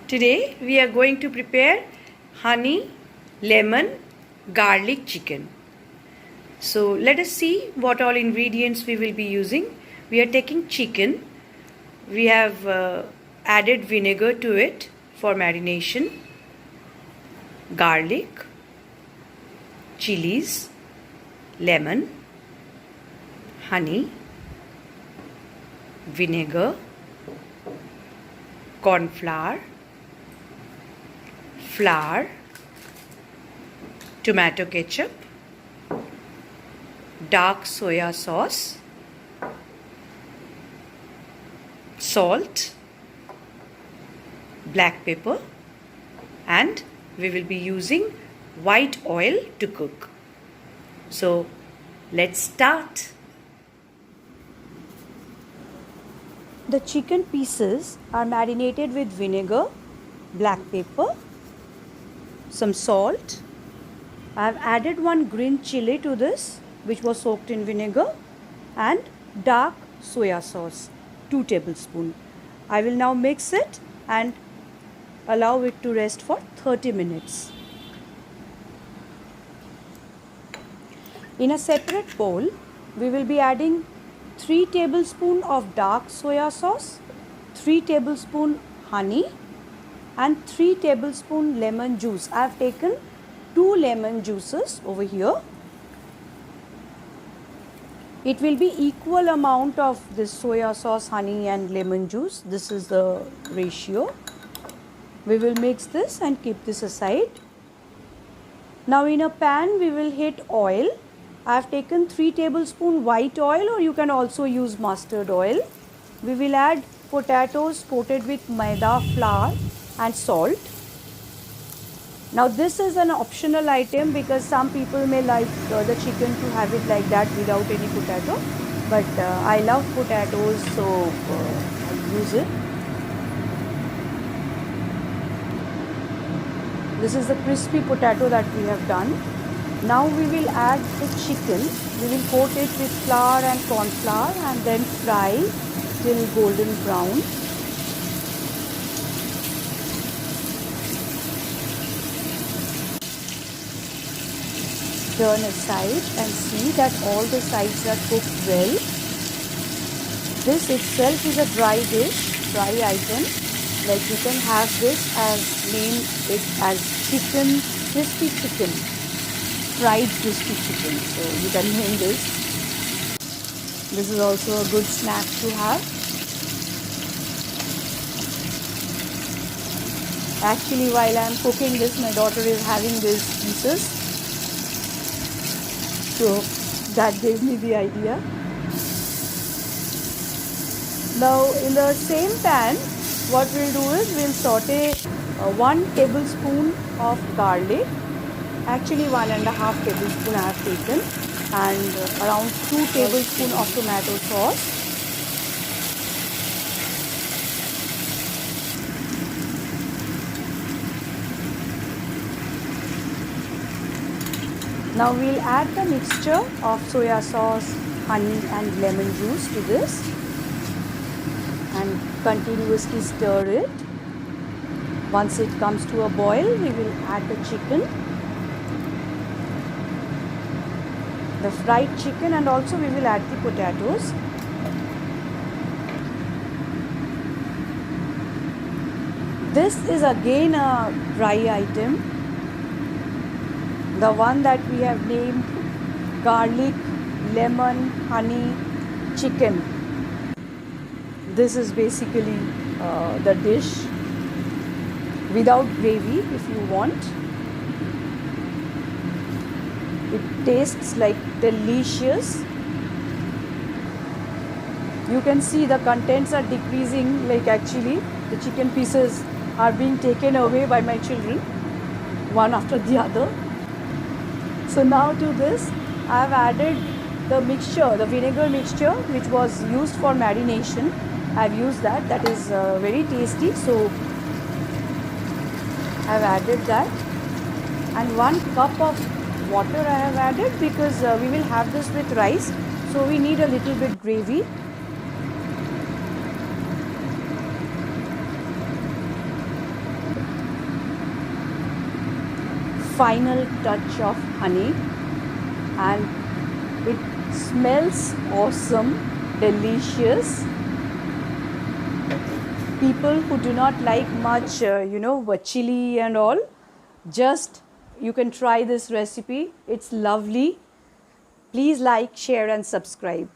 Today we are going to prepare honey, lemon, garlic chicken. So let us see what all ingredients we will be using. We are taking chicken. We have added vinegar to it for marination, garlic, chilies, lemon, honey, vinegar, corn flour, flour, tomato ketchup, dark soya sauce, salt, black pepper, and we will be using white oil to cook. So let's start. The chicken pieces are marinated with vinegar, black pepper, some salt. I have added one green chili to this, which was soaked in vinegar, and dark soya sauce, 2 tablespoons. I will now mix it and allow it to rest for 30 minutes. In a separate bowl, we will be adding 3 tablespoons of dark soya sauce, 3 tablespoons honey, and 3 tablespoons lemon juice. I have taken 2 lemon juices over here. It will be equal amount of this soya sauce, honey and lemon juice. This is the ratio. We will mix this and keep this aside. Now in a pan we will heat oil. I have taken 3 tablespoons white oil, or you can also use mustard oil. We will add potatoes coated with maida flour and salt. Now this is an optional item because some people may like the chicken to have it like that without any potato. But I love potatoes, so I use it. This is the crispy potato that we have done. Now we will add the chicken. We will coat it with flour and corn flour and then fry till golden brown. Turn aside and see that all the sides are cooked well. This itself is a dry dish, dry item. Like you can have this name it as chicken, crispy chicken, fried crispy chicken. So you can name this. This is also a good snack to have. Actually, while I am cooking this, my daughter is having these pieces. So that gave me the idea. Now in the same pan, what we'll do is we'll saute 1 tablespoon of garlic. Actually 1.5 tablespoon I have taken, and around 2 tablespoons of tomato sauce. Now we'll add the mixture of soya sauce, honey and lemon juice to this and continuously stir it. Once it comes to a boil, we will add the chicken, the fried chicken, and also we will add the potatoes. This is again a dry item. The one that we have named garlic, lemon, honey, chicken. This is basically the dish without gravy if you want. It tastes like delicious. You can see the contents are decreasing, like actually the chicken pieces are being taken away by my children one after the other. So now to this I have added the mixture, the vinegar mixture which was used for marination. I have used that. That is very tasty. So I have added that, and 1 cup of water I have added because we will have this with rice. So we need a little bit gravy. final touch of honey, and it smells awesome, delicious. People who do not like much, chili and all, just you can try this recipe. It's lovely. Please like, share and subscribe.